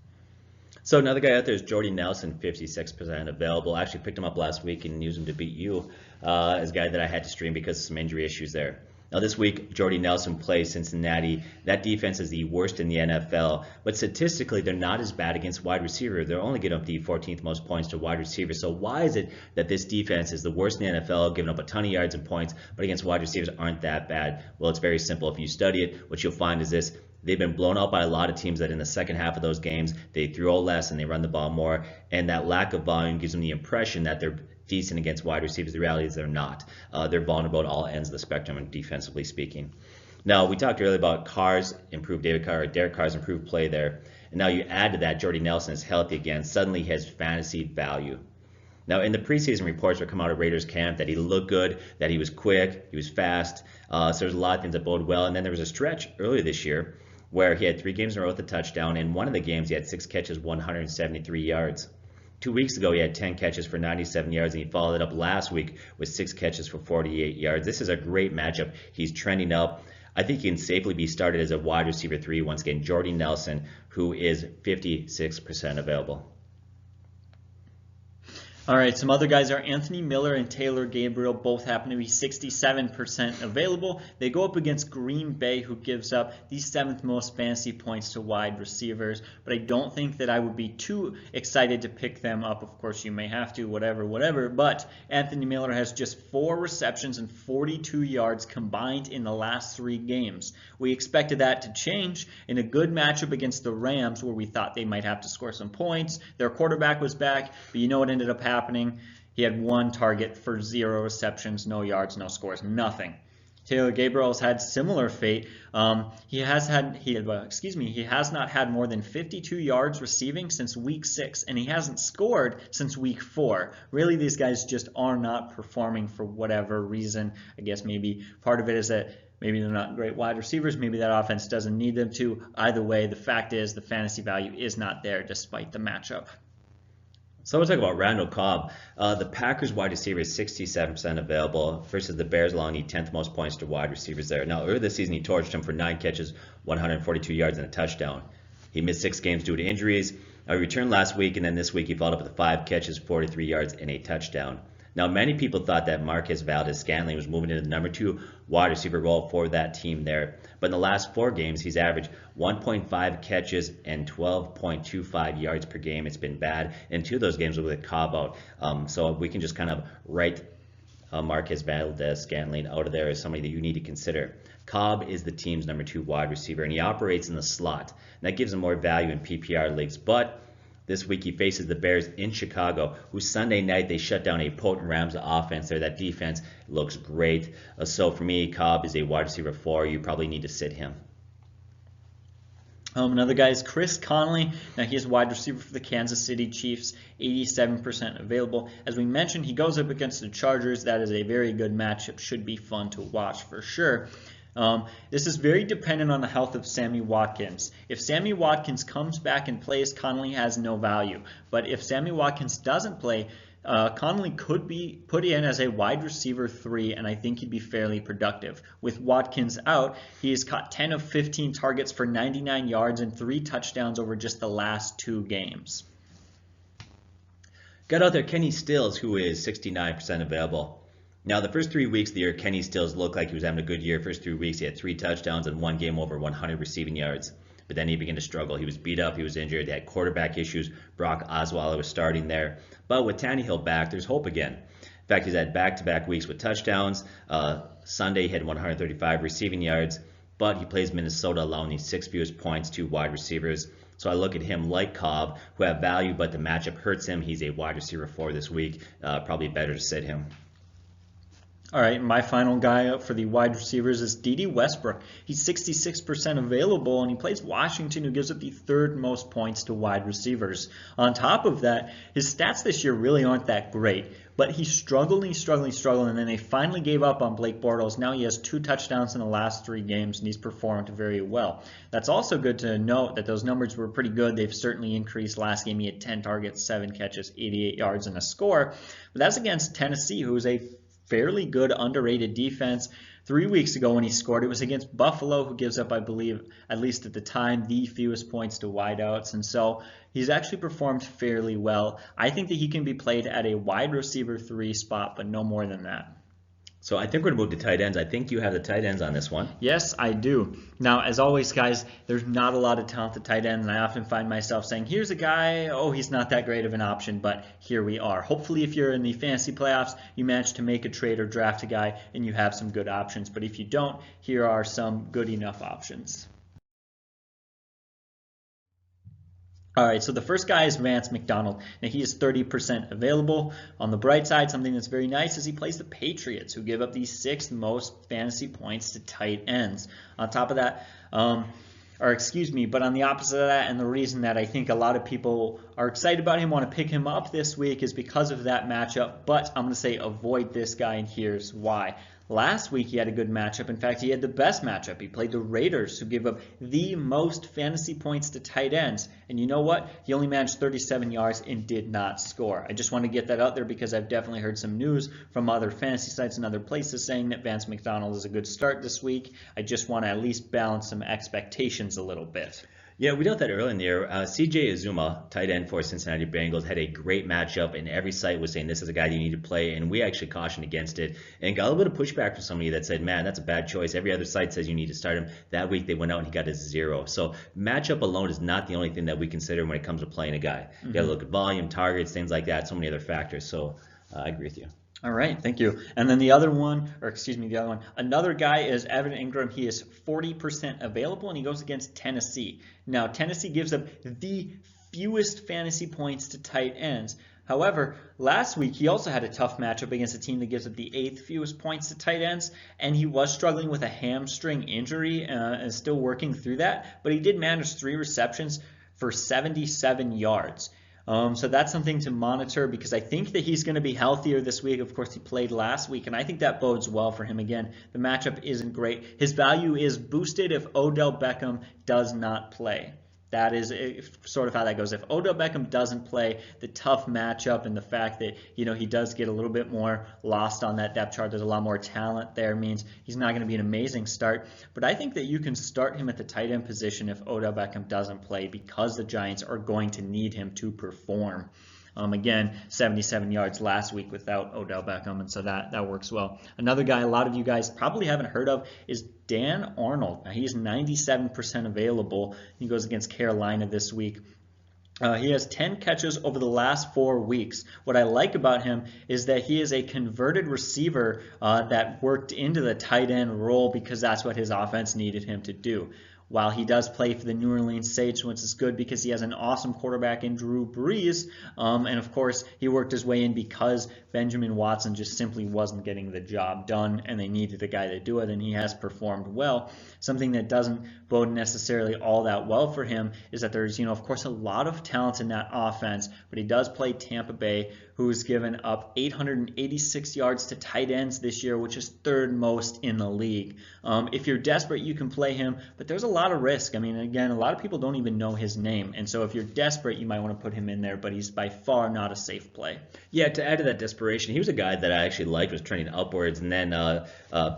So another guy out there is Jordy Nelson, 56% available. I actually picked him up last week and used him to beat you as a guy that I had to stream because of some injury issues there. Now this week, Jordy Nelson plays Cincinnati. That defense is the worst in the NFL, but statistically, they're not as bad against wide receiver. They're only giving up the 14th most points to wide receivers. So why is it that this defense is the worst in the NFL, giving up a ton of yards and points, but against wide receivers aren't that bad? Well, it's very simple. If you study it, what you'll find is this. They've been blown out by a lot of teams that in the second half of those games, they throw less and they run the ball more. And that lack of volume gives them the impression that they're decent against wide receivers. The reality is they're not. They're vulnerable at all ends of the spectrum, and defensively speaking. Now, we talked earlier about Carr's improved, Derek Carr's improved play there. And now you add to that, Jordy Nelson is healthy again. Suddenly he has fantasy value. Now, in the preseason reports that come out of Raiders camp that he looked good, that he was quick, he was fast. So there's a lot of things that bode well. And then there was a stretch earlier this year where he had 3 games in a row with a touchdown. In one of the games, he had 6 catches, 173 yards. 2 weeks ago, he had 10 catches for 97 yards, and he followed it up last week with 6 catches for 48 yards. This is a great matchup. He's trending up. I think he can safely be started as a wide receiver 3. Once again, Jordy Nelson, who is 56% available. All right, some other guys are Anthony Miller and Taylor Gabriel. Both happen to be 67% available. They go up against Green Bay, who gives up the 7th most fantasy points to wide receivers. But I don't think that I would be too excited to pick them up. Of course, you may have to, whatever. But Anthony Miller has just 4 receptions and 42 yards combined in the last 3 games. We expected that to change in a good matchup against the Rams, where we thought they might have to score some points. Their quarterback was back, but you know what ended up happening? He had 1 target for 0 receptions, no yards, no scores, nothing. Taylor Gabriel's had similar fate. He has not had more than 52 yards receiving since week 6, and he hasn't scored since week 4. Really, these guys just are not performing for whatever reason. I guess maybe part of it is that maybe they're not great wide receivers. Maybe that offense doesn't need them to. Either way, the fact is the fantasy value is not there despite the matchup. So we'll talk about Randall Cobb. The Packers wide receiver is 67% available versus the Bears along need 10th most points to wide receivers there. Now, earlier this season, he torched him for 9 catches, 142 yards, and a touchdown. He missed 6 games due to injuries. He returned last week, and then this week he followed up with 5 catches, 43 yards, and a touchdown. Now, many people thought that Marquez Valdez-Scantling was moving into the number 2 wide receiver role for that team there. But in the last 4 games, he's averaged 1.5 catches and 12.25 yards per game. It's been bad. And 2 of those games were with Cobb out. So we can just kind of write Marquez Valdez-Scantling out of there as somebody that you need to consider. Cobb is the team's number 2 wide receiver, and he operates in the slot. And that gives him more value in PPR leagues. But this week he faces the Bears in Chicago, who Sunday night they shut down a potent Rams offense there. That defense looks great. So for me, Cobb is a wide receiver 4. You probably need to sit him. Another guy is Chris Conley. Now he is wide receiver for the Kansas City Chiefs, 87% available. As we mentioned, he goes up against the Chargers. That is a very good matchup. Should be fun to watch for sure. This is very dependent on the health of Sammy Watkins. If Sammy Watkins comes back and plays, Conley has no value. But if Sammy Watkins doesn't play, Conley could be put in as a wide receiver 3, and I think he'd be fairly productive. With Watkins out, he has caught 10 of 15 targets for 99 yards and 3 touchdowns over just the last 2 games. Got out there Kenny Stills, who is 69% available. Now, the first 3 weeks of the year, Kenny Stills looked like he was having a good year. First 3 weeks, he had 3 touchdowns and 1 game over 100 receiving yards. But then he began to struggle. He was beat up. He was injured. They had quarterback issues. Brock Osweiler was starting there. But with Tannehill back, there's hope again. In fact, he's had back-to-back weeks with touchdowns. Sunday, he had 135 receiving yards. But he plays Minnesota, allowing the 6th fewest points to wide receivers. So I look at him like Cobb, who have value, but the matchup hurts him. He's a wide receiver 4 this week. Probably better to sit him. All right, my final guy up for the wide receivers is D.D. Westbrook. He's 66% available, and he plays Washington, who gives up the 3rd most points to wide receivers. On top of that, his stats this year really aren't that great, but he struggled, and then they finally gave up on Blake Bortles. Now he has 2 touchdowns in the last 3 games, and he's performed very well. That's also good to note that those numbers were pretty good. They've certainly increased. Last game he had 10 targets, 7 catches, 88 yards, and a score. But that's against Tennessee, who is a fairly good underrated defense. 3 weeks ago when he scored, it was against Buffalo, who gives up, I believe, at least at the time, the fewest points to wideouts. And so he's actually performed fairly well. I think that he can be played at a wide receiver 3 spot, but no more than that. So I think we're going to move to tight ends. I think you have the tight ends on this one. Yes, I do. Now, as always, guys, there's not a lot of talent at tight end, and I often find myself saying, here's a guy, oh, he's not that great of an option, but here we are. Hopefully, if you're in the fantasy playoffs, you manage to make a trade or draft a guy, and you have some good options. But if you don't, here are some good enough options. All right, so the first guy is Vance McDonald. Now, he is 30% available. On the bright side, something that's very nice is he plays the Patriots, who give up the 6th most fantasy points to tight ends. On top of that, but on the opposite of that, and the reason that I think a lot of people are excited about him, want to pick him up this week, is because of that matchup. But I'm going to say avoid this guy, and here's why. Last week he had a good matchup. In fact, he had the best matchup. He played the Raiders, who give up the most fantasy points to tight ends. And you know what? He only managed 37 yards and did not score. I just want to get that out there because I've definitely heard some news from other fantasy sites and other places saying that Vance McDonald is a good start this week. I just want to at least balance some expectations a little bit. Yeah, we dealt that early in the year. C.J. Azuma, tight end for Cincinnati Bengals, had a great matchup, and every site was saying this is a guy you need to play, and we actually cautioned against it and got a little bit of pushback from somebody that said, man, that's a bad choice. Every other site says you need to start him. That week they went out and he got a 0. So matchup alone is not the only thing that we consider when it comes to playing a guy. You got to look at volume, targets, things like that, so many other factors. So I agree with you. All right, thank you. And then the other one, another guy is Evan Ingram. He is 40% available, and he goes against Tennessee. Now, Tennessee gives up the fewest fantasy points to tight ends. However, last week he also had a tough matchup against a team that gives up the 8th fewest points to tight ends, and he was struggling with a hamstring injury and still working through that, but he did manage 3 receptions for 77 yards. So that's something to monitor because I think that he's going to be healthier this week. Of course, he played last week, and I think that bodes well for him. Again, the matchup isn't great. His value is boosted if Odell Beckham does not play. That is sort of how that goes. If Odell Beckham doesn't play, the tough matchup and the fact that he does get a little bit more lost on that depth chart, there's a lot more talent there, means he's not going to be an amazing start. But I think that you can start him at the tight end position if Odell Beckham doesn't play because the Giants are going to need him to perform. Again, 77 yards last week without Odell Beckham, and so that works well. Another guy a lot of you guys probably haven't heard of is Dan Arnold. Now, he's 97% available. He goes against Carolina this week. He has 10 catches over the last 4 weeks. What I like about him is that he is a converted receiver that worked into the tight end role because that's what his offense needed him to do. While he does play for the New Orleans Saints, which is good because he has an awesome quarterback in Drew Brees, and of course he worked his way in because Benjamin Watson just simply wasn't getting the job done, and they needed a guy to do it, and he has performed well. Something that doesn't bode necessarily all that well for him is that there's, of course, a lot of talent in that offense, but he does play Tampa Bay, who's given up 886 yards to tight ends this year, which is 3rd most in the league. If you're desperate, you can play him, but there's a lot of risk. I mean, again, a lot of people don't even know his name, and so if you're desperate, you might want to put him in there, but he's by far not a safe play. Yeah, to add to that desperation, he was a guy that I actually liked, was trending upwards, and then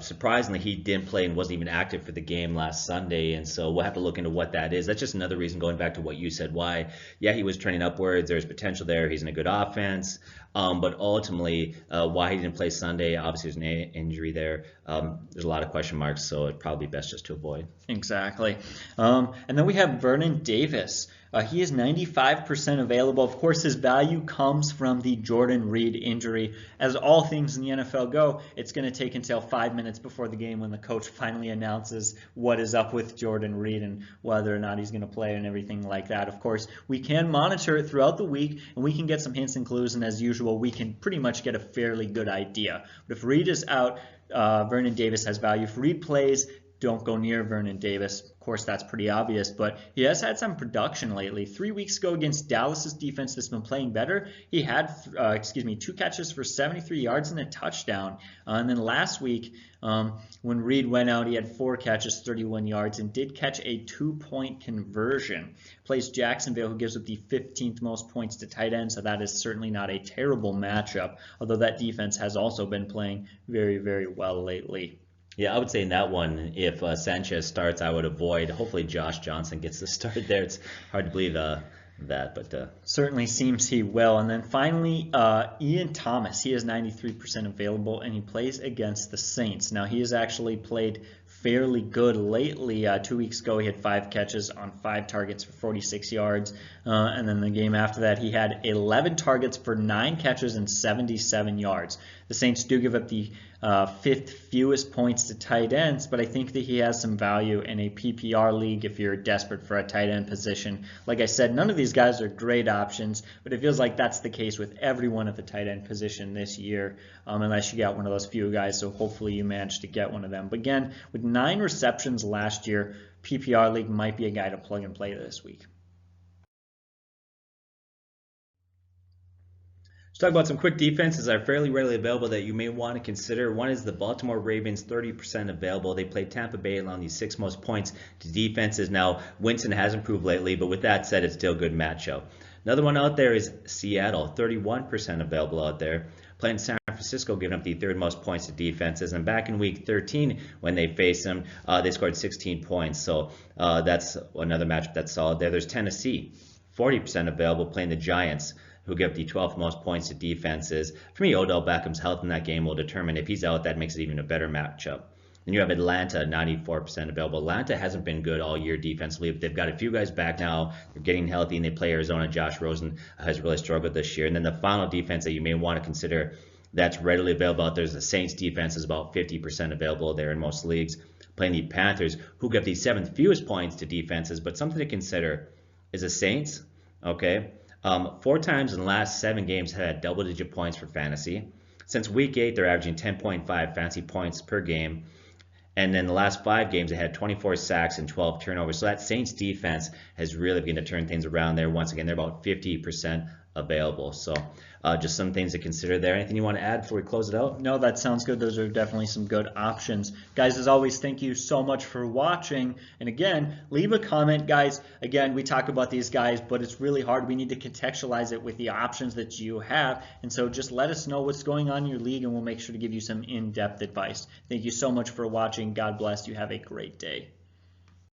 surprisingly, he didn't play and wasn't even active for the game last Sunday, and so we'll have to look into what that is. That's just another reason, going back to what you said, why, yeah, he was trending upwards, there's potential there, he's in a good offense, but ultimately, why he didn't play Sunday, obviously there's an injury there. There's a lot of question marks, so it's probably best just to avoid. Exactly. And then we have Vernon Davis. He is 95% available. Of course, his value comes from the Jordan Reed injury. As all things in the NFL go, it's going to take until 5 minutes before the game when the coach finally announces what is up with Jordan Reed and whether or not he's going to play and everything like that. Of course, we can monitor it throughout the week, and we can get some hints and clues, and as usual, we can pretty much get a fairly good idea. But if Reed is out, Vernon Davis has value. If Reed plays, don't go near Vernon Davis. Of course, that's pretty obvious, but he has had some production lately. 3 weeks ago against Dallas's defense that's been playing better, he had 2 catches for 73 yards and a touchdown. And then last week, when Reed went out, he had 4 catches, 31 yards, and did catch a 2-point conversion. Plays Jacksonville, who gives up the 15th most points to tight end, so that is certainly not a terrible matchup, although that defense has also been playing very, very well lately. Yeah, I would say in that one, if Sanchez starts, I would avoid. Hopefully Josh Johnson gets the start there. It's hard to believe that, but certainly seems he will. And then finally, Ian Thomas. He is 93% available, and he plays against the Saints. Now, he has actually played fairly good lately. 2 weeks ago, he had 5 catches on 5 targets for 46 yards. And then the game after that, he had 11 targets for 9 catches and 77 yards. The Saints do give up the 5th fewest points to tight ends, but I think that he has some value in a PPR league if you're desperate for a tight end position. Like I said, none of these guys are great options, but it feels like that's the case with everyone at the tight end position this year, unless you got one of those few guys, so hopefully you manage to get one of them. But again, with 9 receptions last year, PPR league might be a guy to plug and play this week. Let's talk about some quick defenses that are fairly readily available that you may want to consider. One is the Baltimore Ravens, 30% available. They play Tampa Bay allowing the 6th most points to defenses. Now, Winston has improved lately, but with that said, it's still a good matchup. Another one out there is Seattle, 31% available out there. Playing San Francisco, giving up the 3rd most points to defenses. And back in Week 13, when they faced them, they scored 16 points. So that's another matchup that's solid there. There's Tennessee, 40% available, playing the Giants, who give up the 12th most points to defenses. For me, Odell Beckham's health in that game will determine if he's out. That makes it even a better matchup. Then you have Atlanta, 94% available. Atlanta hasn't been good all year defensively. They've got a few guys back now. They're getting healthy, and they play Arizona. Josh Rosen has really struggled this year. And then the final defense that you may want to consider that's readily available out there is the Saints defense is about 50% available there in most leagues. Playing the Panthers, who give the 7th fewest points to defenses. But something to consider is the Saints, okay? Four times in the last 7 games had double-digit points for fantasy. Since week 8, they're averaging 10.5 fantasy points per game. And then the last 5 games, they had 24 sacks and 12 turnovers. So that Saints defense has really begun to turn things around there. Once again, they're about 50% available. So just some things to consider there. Anything you want to add before we close it out? No, that sounds good. Those are definitely some good options. Guys, as always, thank you so much for watching. And again, leave a comment, guys. Again, we talk about these guys, but it's really hard. We need to contextualize it with the options that you have. And so just let us know what's going on in your league, and we'll make sure to give you some in-depth advice. Thank you so much for watching. God bless you. Have a great day.